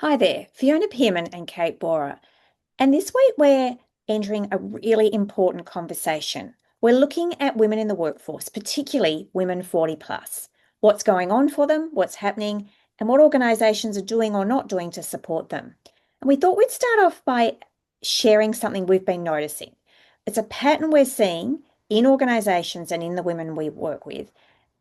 Hi there, Fiona Pearman and Kate Borer. And this week we're entering a really important conversation. We're looking at women in the workforce, particularly women 40 plus. What's going on for them, what's happening, and what organisations are doing or not doing to support them. And we thought we'd start off by sharing something we've been noticing. It's a pattern we're seeing in organisations and in the women we work with.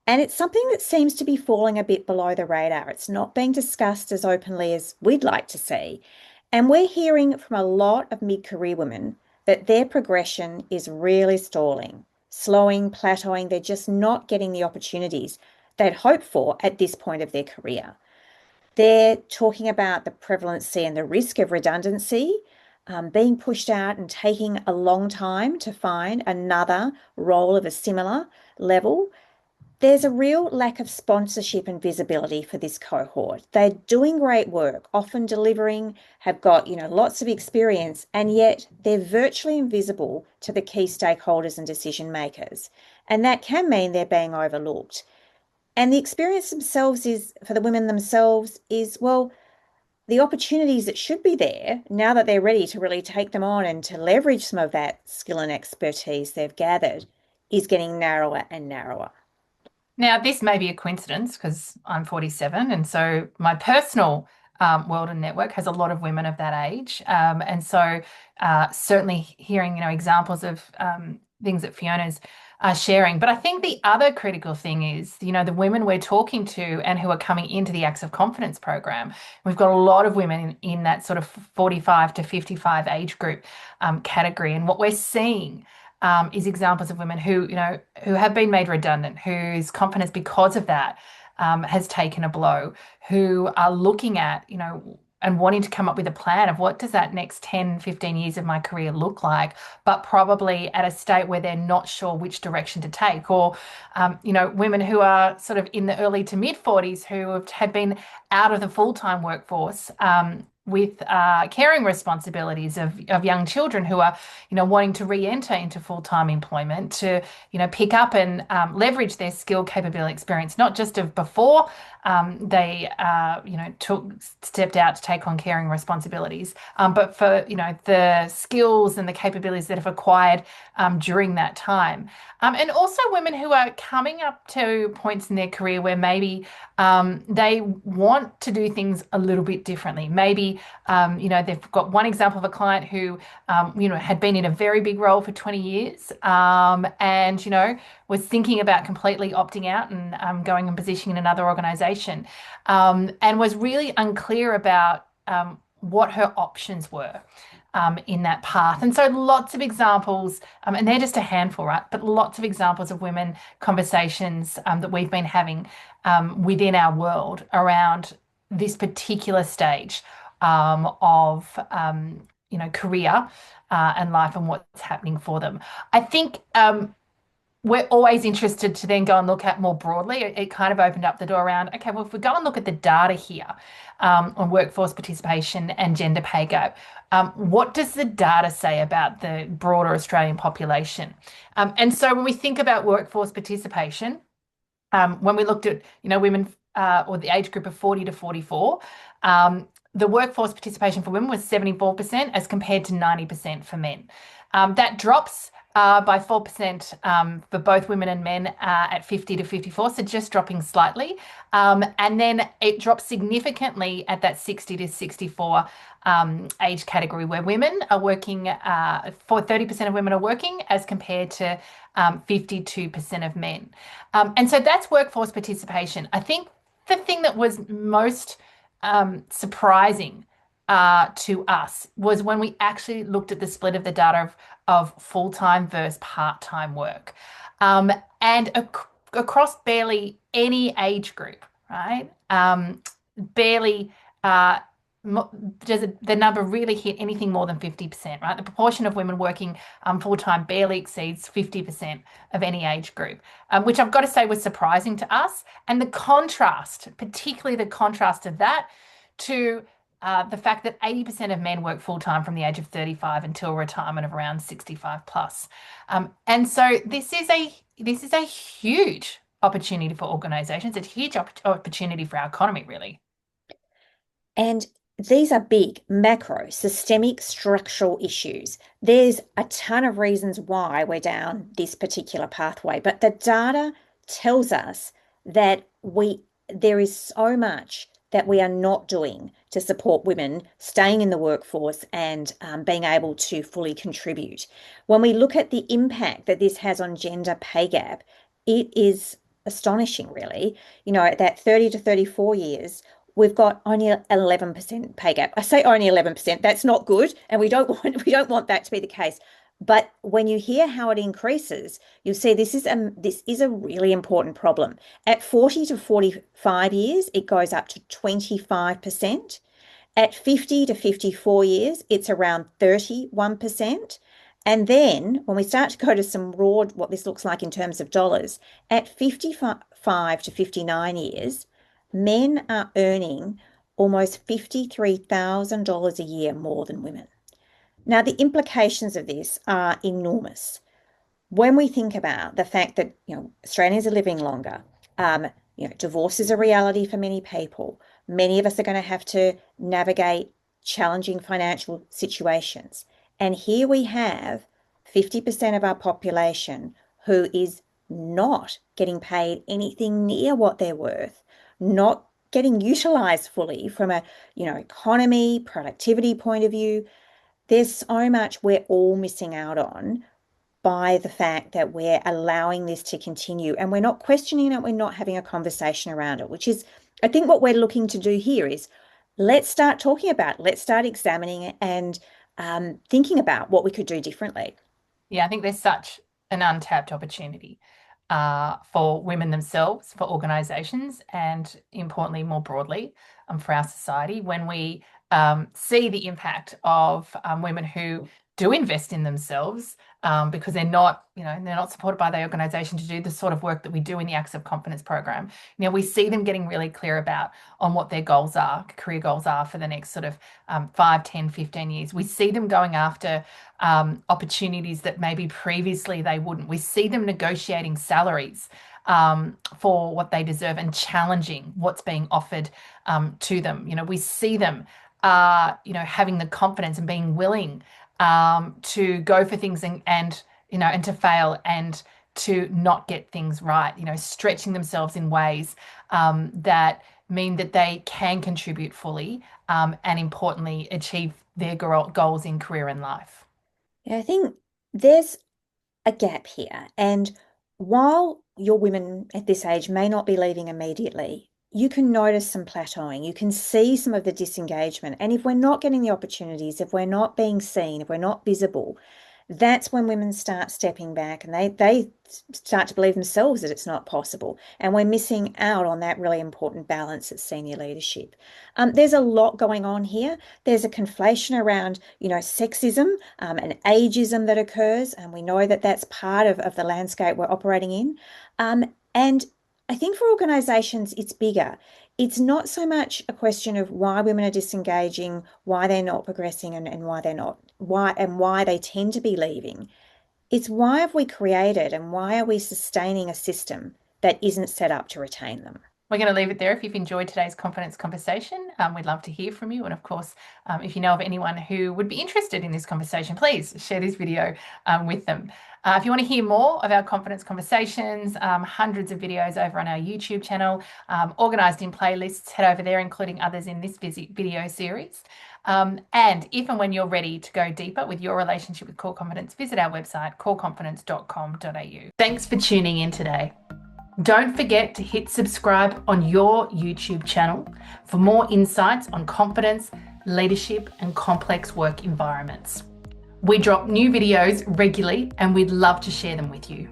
And it's something that seems to be falling a bit below the radar. It's not being discussed as openly as we'd like to see. And we're hearing from a lot of mid-career women that their progression is really stalling, slowing, plateauing. They're just not getting the opportunities they'd hoped for at this point of their career. They're talking about the prevalency and the risk of redundancy, being pushed out and taking a long time to find another role of a similar level. There's a real lack of sponsorship and visibility for this cohort. They're doing great work, often delivering, have got, lots of experience, and yet they're virtually invisible to the key stakeholders and decision makers. And that can mean they're being overlooked. And the experience themselves is, for the women themselves, is, well, the opportunities that should be there now that they're ready to really take them on and to leverage some of that skill and expertise they've gathered is getting narrower and narrower. Now, this may be a coincidence because I'm 47, and so my personal world and network has a lot of women of that age. And so certainly hearing, examples of things that Fiona's sharing. But I think the other critical thing is, the women we're talking to and who are coming into the Acts of Confidence program. We've got a lot of women in that sort of 45 to 55 age group category. And what we're seeing is examples of women who have been made redundant, whose confidence because of that has taken a blow, who are looking at, and wanting to come up with a plan of what does that next 10, 15 years of my career look like, but probably at a state where they're not sure which direction to take. Or, women who are sort of in the early to mid 40s who had been out of the full-time workforce, with caring responsibilities of young children who are, wanting to re-enter into full-time employment to, pick up and leverage their skill, capability, experience, not just of before they, stepped out to take on caring responsibilities, but for, the skills and the capabilities that have acquired during that time. And also women who are coming up to points in their career where maybe they want to do things a little bit differently. Maybe, they've got one example of a client who, had been in a very big role for 20 years and, was thinking about completely opting out and going and positioning in another organization, and was really unclear about what her options were in that path. And so lots of examples, and they're just a handful, right? But lots of examples of women conversations that we've been having within our world around this particular stage of, career and life and what's happening for them. I think we're always interested to then go and look at more broadly. It kind of opened up the door around, okay, well, if we go and look at the data here on workforce participation and gender pay gap, what does the data say about the broader Australian population? And so when we think about workforce participation, when we looked at, women or the age group of 40 to 44, the workforce participation for women was 74% as compared to 90% for men. That drops by 4% for both women and men at 50 to 54, so just dropping slightly. And then it drops significantly at that 60 to 64 age category where women are working, for 30% of women are working as compared to 52% of men. And so that's workforce participation. I think the thing that was most surprising to us was when we actually looked at the split of the data of full-time versus part-time work. And across barely any age group, right? Barely does the number really hit anything more than 50%, right? The proportion of women working full-time barely exceeds 50% of any age group, which I've got to say was surprising to us. And the contrast, particularly the contrast of that to the fact that 80% of men work full-time from the age of 35 until retirement of around 65 plus. And so this is a huge opportunity for organisations. It's a huge opportunity for our economy, really. And these are big, macro, systemic, structural issues. There's a ton of reasons why we're down this particular pathway, but the data tells us that there is so much that we are not doing to support women staying in the workforce and being able to fully contribute. When we look at the impact that this has on gender pay gap, it is astonishing, really. You know, at that 30 to 34 years, we've got only 11% pay gap. I say only 11%. That's not good, and we don't want that to be the case. But when you hear how it increases, you'll see this is a really important problem. At 40 to 45 years, it goes up to 25%. At 50 to 54 years, it's around 31%. And then when we start to go to some raw, what this looks like in terms of dollars, at 55 to 59 years, men are earning almost $53,000 a year more than women. Now, the implications of this are enormous. When we think about the fact that, Australians are living longer, divorce is a reality for many people. Many of us are going to have to navigate challenging financial situations. And here we have 50% of our population who is not getting paid anything near what they're worth, not getting utilized fully from a, economy, productivity point of view. There's so much we're all missing out on by the fact that we're allowing this to continue and we're not questioning it, we're not having a conversation around it, which is, I think what we're looking to do here is let's start talking about it, let's start examining it and thinking about what we could do differently. Yeah, I think there's such an untapped opportunity for women themselves, for organisations, and importantly, more broadly, for our society. When we see the impact of women who do invest in themselves because they're not supported by the organisation to do the sort of work that we do in the Acts of Confidence program. We see them getting really clear about on what their goals are, career goals are for the next sort of 5, 10, 15 years. We see them going after opportunities that maybe previously they wouldn't. We see them negotiating salaries for what they deserve and challenging what's being offered to them. We see them, having the confidence and being willing to go for things and to fail and to not get things right, stretching themselves in ways that mean that they can contribute fully and importantly achieve their goals in career and life. Yeah, I think there's a gap here. And while your women at this age may not be leaving immediately, you can notice some plateauing. You can see some of the disengagement. And if we're not getting the opportunities, if we're not being seen, if we're not visible, that's when women start stepping back and they start to believe themselves that it's not possible. And we're missing out on that really important balance at senior leadership. There's a lot going on here. There's a conflation around, sexism and ageism that occurs. And we know that that's part of the landscape we're operating in. And I think for organisations, it's bigger. It's not so much a question of why women are disengaging, why they're not progressing, and why they tend to be leaving. It's why have we created and why are we sustaining a system that isn't set up to retain them? We're going to leave it there. If you've enjoyed today's confidence conversation, we'd love to hear from you. And of course, if you know of anyone who would be interested in this conversation, please share this video with them. If you want to hear more of our confidence conversations, hundreds of videos over on our YouTube channel, organised in playlists, head over there, including others in this video series. And if and when you're ready to go deeper with your relationship with core confidence, visit our website, coreconfidence.com.au. Thanks for tuning in today. Don't forget to hit subscribe on your YouTube channel for more insights on confidence, leadership, and complex work environments. We drop new videos regularly and we'd love to share them with you.